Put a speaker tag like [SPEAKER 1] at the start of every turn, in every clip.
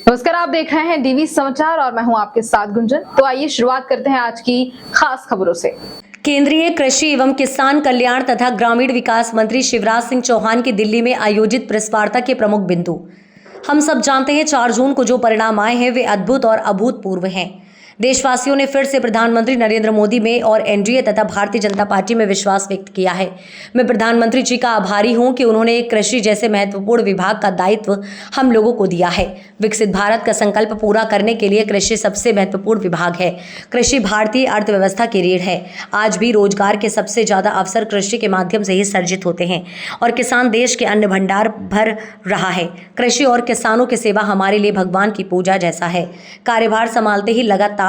[SPEAKER 1] नमस्कार, आप देख रहे हैं डीवी समाचार और मैं हूं आपके साथ गुंजन। तो आइए शुरुआत करते हैं आज की खास खबरों से।
[SPEAKER 2] केंद्रीय कृषि एवं किसान कल्याण तथा ग्रामीण विकास मंत्री शिवराज सिंह चौहान की दिल्ली में आयोजित प्रेस वार्ता के प्रमुख बिंदु। हम सब जानते हैं 4 जून को जो परिणाम आए हैं वे अद्भुत और अभूतपूर्व हैं। देशवासियों ने फिर से प्रधानमंत्री नरेंद्र मोदी में और एनडीए तथा भारतीय जनता पार्टी में विश्वास व्यक्त किया है। मैं प्रधानमंत्री जी का आभारी हूं कि उन्होंने कृषि जैसे महत्वपूर्ण विभाग का दायित्व हम लोगों को दिया है। विकसित भारत का संकल्प पूरा करने के लिए कृषि सबसे महत्वपूर्ण विभाग है। कृषि भारतीय अर्थव्यवस्था की रीढ़ है। आज भी रोजगार के सबसे ज्यादा अवसर कृषि के माध्यम से ही सर्जित होते हैं और किसान देश के अन्न भंडार भर रहा है। कृषि और किसानों की सेवा हमारे लिए भगवान की पूजा जैसा है। कार्यभार संभालते ही लगातार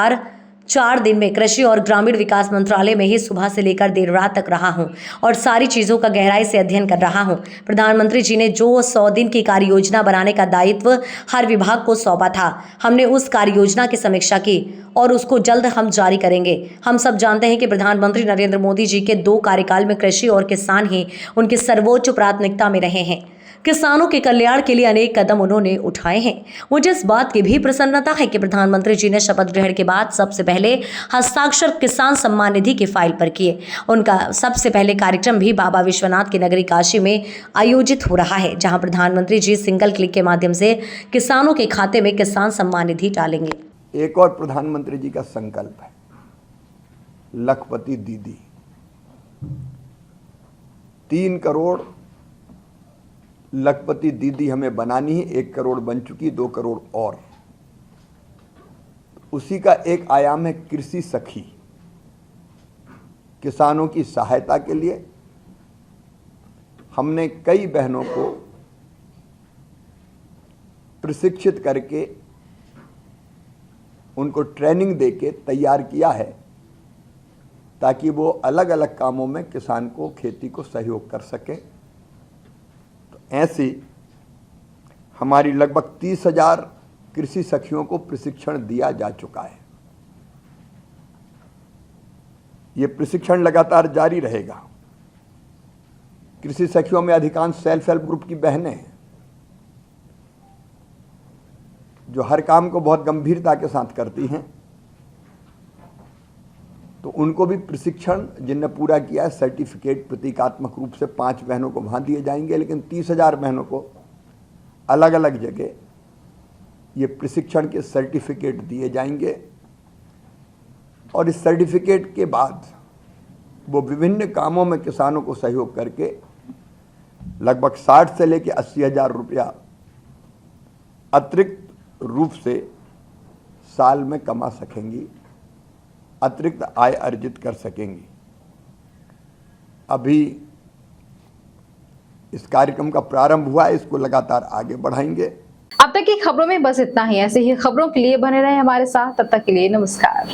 [SPEAKER 2] 4 दिन में कृषि और ग्रामीण विकास मंत्रालय में ही सुबह से लेकर देर रात तक रहा हूं और सारी चीजों का गहराई से अध्ययन कर रहा हूं। प्रधानमंत्री जी ने जो 100 दिन की कार्य योजना बनाने का दायित्व हर विभाग को सौंपा था, हमने उस कार्य योजना की समीक्षा की और उसको जल्द हम जारी करेंगे। हम सब जानते हैं कि प्रधानमंत्री नरेंद्र मोदी जी के 2 कार्यकाल में कृषि और किसान ही उनकी सर्वोच्च प्राथमिकता में रहे हैं। किसानों के कल्याण के लिए अनेक कदम उन्होंने उठाए हैं। मुझे इस बात की भी प्रसन्नता है कि प्रधानमंत्री जी ने शपथ ग्रहण के बाद सबसे पहले हस्ताक्षर किसान सम्मान निधि की फाइल पर किए। उनका सबसे पहले कार्यक्रम भी बाबा विश्वनाथ की नगरी काशी में आयोजित हो रहा है, जहां प्रधानमंत्री जी सिंगल क्लिक के माध्यम से किसानों के खाते में किसान सम्मान निधि डालेंगे।
[SPEAKER 3] एक और प्रधानमंत्री जी का संकल्प है, लखपति दीदी। 3 करोड़ लखपति दीदी हमें बनानी है। 1 करोड़ बन चुकी, 2 करोड़ और। उसी का एक आयाम है कृषि सखी। किसानों की सहायता के लिए हमने कई बहनों को प्रशिक्षित करके उनको ट्रेनिंग देके तैयार किया है, ताकि वो अलग अलग कामों में किसान को, खेती को सहयोग कर सके। तो ऐसी हमारी लगभग 30,000 कृषि सखियों को प्रशिक्षण दिया जा चुका है। ये प्रशिक्षण लगातार जारी रहेगा। कृषि सखियों में अधिकांश सेल्फ हेल्प ग्रुप की बहनें हैं, जो हर काम को बहुत गंभीरता के साथ करती हैं। तो उनको भी प्रशिक्षण जिनने पूरा किया है, सर्टिफिकेट प्रतीकात्मक रूप से 5 बहनों को वहाँ दिए जाएंगे, लेकिन 30,000 बहनों को अलग अलग जगह ये प्रशिक्षण के सर्टिफिकेट दिए जाएंगे। और इस सर्टिफिकेट के बाद वो विभिन्न कामों में किसानों को सहयोग करके लगभग 60 से लेकर 80,000 रुपया अतिरिक्त रूप से साल में कमा सकेंगी, अतिरिक्त आय अर्जित कर सकेंगी। अभी इस कार्यक्रम का प्रारंभ हुआ है, इसको लगातार आगे बढ़ाएंगे।
[SPEAKER 1] अब तक की खबरों में बस इतना ही। ऐसे ही खबरों के लिए बने रहे हमारे साथ। तब तक के लिए नमस्कार।